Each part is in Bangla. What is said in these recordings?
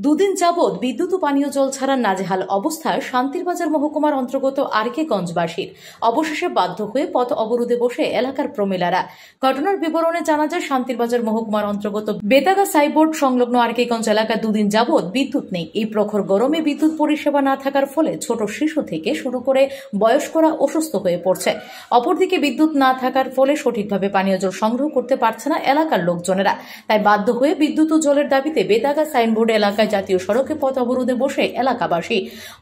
দুদিন যাবৎ বিদ্যুৎ ও পানীয় জল ছাড়া নাজেহাল অবস্থায় শান্তিরবাজার মহকুমার অন্তর্গত আরকেগঞ্জবাসীর। অবশেষে বাধ্য হয়ে পথ অবরোধে বসে এলাকার প্রমিলারা। ঘটনার বিবরণে জানা যায়, শান্তিরবাজার মহকুমার অন্তর্গত বেতাগা সাইবোর্ড সংলগ্ন আরকেগঞ্জ এলাকায় দুদিন যাবৎ বিদ্যুৎ নেই। এই প্রখর গরমে বিদ্যুৎ পরিষেবা না থাকার ফলে ছোট শিশু থেকে শুরু করে বয়স্করা অসুস্থ হয়ে পড়ছে। অপরদিকে বিদ্যুৎ না থাকার ফলে সঠিকভাবে পানীয় জল সংগ্রহ করতে পারছে না এলাকার লোকজনেরা। তাই বাধ্য হয়ে বিদ্যুৎ ও জলের দাবিতে বেতাগা সাইনবোর্ড এলাকায় জাতীয় সড়কে পথ অবরোধে বসে এলাকাবাসী।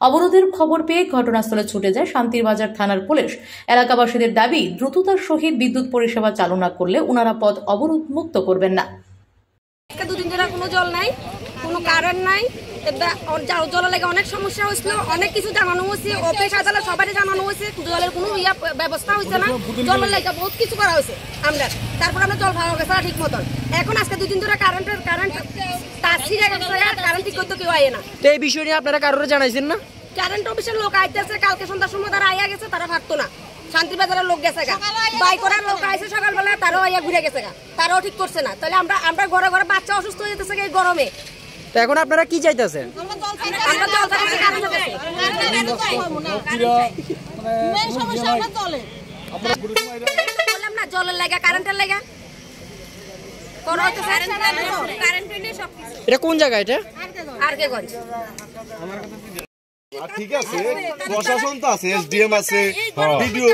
অবরোধের খবর পেয়ে ঘটনাস্থলে ছুটে যায় শান্তিরবাজার থানার পুলিশ। এলাকাবাসীদের দাবি, দ্রুততার সহিত বিদ্যুৎ পরিষেবা চালু না করলে ওনারা পথ অবরোধ মুক্ত করবেন না। দুদিন ধরে কোনো জল নাই, কোনো কারেন্ট নাই, জলের লেগে অনেক সমস্যা হয়েছিল, অনেক কিছু জানানো হয়েছে, অফিস আদালত সবাই জানানো হয়েছে, জলের কোনো ব্যবস্থা হয়েছে না, জলের লেগে বহুত কিছু করা হয়েছে আমরা। তারপর আমরা জল পাওয়া গেছে ঠিক মতন। এখন আজকে দুদিন ধরে কারেন্ট তার ছিঁড়ে গেছে, কারেন্ট ঠিক করতে কেউ আয় না। তো এই বিষয় নিয়ে আপনারা কারোর জানাইছেন না? কারেন্ট অফিসের লোক আইতেছে, কালকে সন্ধ্যার সময় তারা আইয়া গেছে, তারা ভাবতো না। শান্তিবাজারের লোক গেছে গা, বাই করার লোক আইসে সকালবেলা, তারাও আইয়া ঘুরে গেছে গা, তারাও ঠিক করছে না। তাহলে আমরা ঘরে ঘরে বাচ্চা অসুস্থ হয়ে যেতেছে এই গরমে। তো এখন আপনারা কি চাইতেছেন? জলের লেগা, কারেন্টের লেগা। এটা কোন জায়গা? এটা আরকেগঞ্জ। ঠিক আছে, প্রশাসন তো আছে, এসডিএম আছে, ভিডিও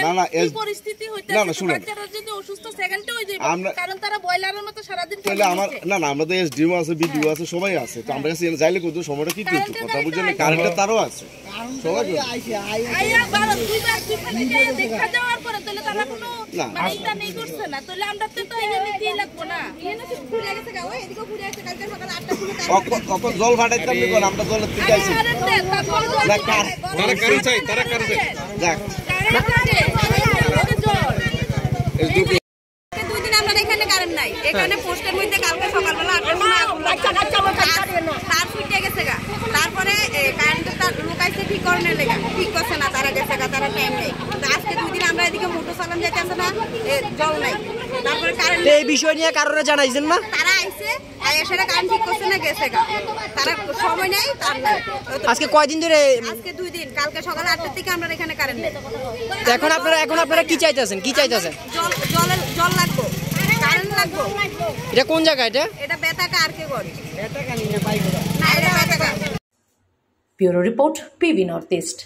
না না পরিস্থিতি হইতে না না শুনুন, যদি অসুস্থ সেকেন্ডে হই যাবে, কারণ তারা বয়লারের মতো সারা দিন তাহলে আমার না না আমাদের এসডিএম আছে, ভিডিও আছে, সবাই আছে। তো আমরা কাছে যাইলে কত সময়টা কি করতে কথা বুঝছেন, কারেন্টের তারও আছে, সবাই আইয়া বারো দুইবার দুইখানে যায় দেখা যাওয়ার পরে তাহলে তারা কোনো মানে এটা নেই করছে না, তাহলে আমরা তো এখানে দিয়ে লাগবো না। এখানে কি ঘুরে গেছে গা, ওই এদিকে ঘুরে গেছে, কালকে সকাল 8টা থেকে কখন জল ফাটাইতাম নি কোন আমরা জলের থেকে আইছি না, তারা কারেন্ট চাই, তারা কারেন্ট যাক দুদিন আমরা এখানে কারেন্ট নাই, এখানে পোস্টের মধ্যে কালকে সকালবেলা 8টার সময় আগুন তার ফুটে গেছে গা। তারপরে কারেন্টের তার লুকাইছে ঠিক করণের লেগা, ঠিক করছে না, তারা গেছে গা, তারা টাইম নেই। আজকে দুদিন আমরা এদিকে মোটর চালান যেতেছে না, জল নাই। তারপরে কারেন্ট এই বিষয় নিয়ে কারোর জানাইছেন না? তারা আইছে, সেটা কারেন্ট ঠিক করছে না, গেছে গা, তারা সময় নেই, তার নাই। আজকে কয়দিন ধরে? আজকে 2 দিন, কালকে সকাল 8টার থেকে আমরা এখানে কারেন্ট নেই। এখন আপনারা কি চাইতেছেন? কি চাইতেছেন? জল লাগবো, কারেন্ট লাগবো। এটা কোন জায়গা? এটা বেতাগা আরকেগঞ্জ। না, এটা Betaga. Bureau report, PB north east.